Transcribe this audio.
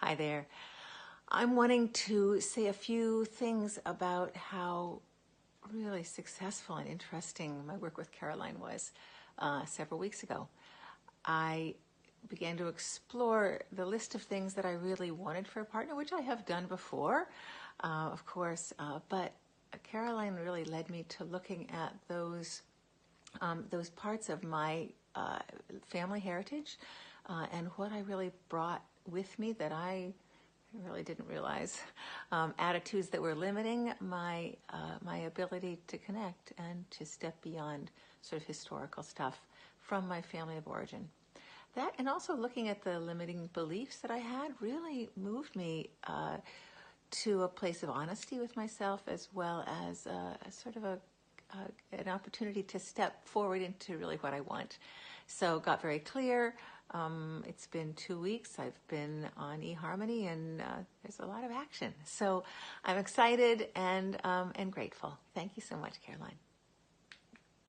Hi there. I'm wanting to say a few things about how really successful and interesting my work with Caroline was several weeks ago. I began to explore the list of things that I really wanted for a partner, which I have done before, of course, but Caroline really led me to looking at those parts of my family heritage and what I really brought with me that I really didn't realize, attitudes that were limiting my ability to connect and to step beyond sort of historical stuff from my family of origin. That, and also looking at the limiting beliefs that I had, really moved me to a place of honesty with myself, as well as sort of an opportunity to step forward into really what I want. So got very clear. It's been 2 weeks. I've been on eHarmony, and there's a lot of action. So I'm excited and grateful. Thank you so much, Caroline.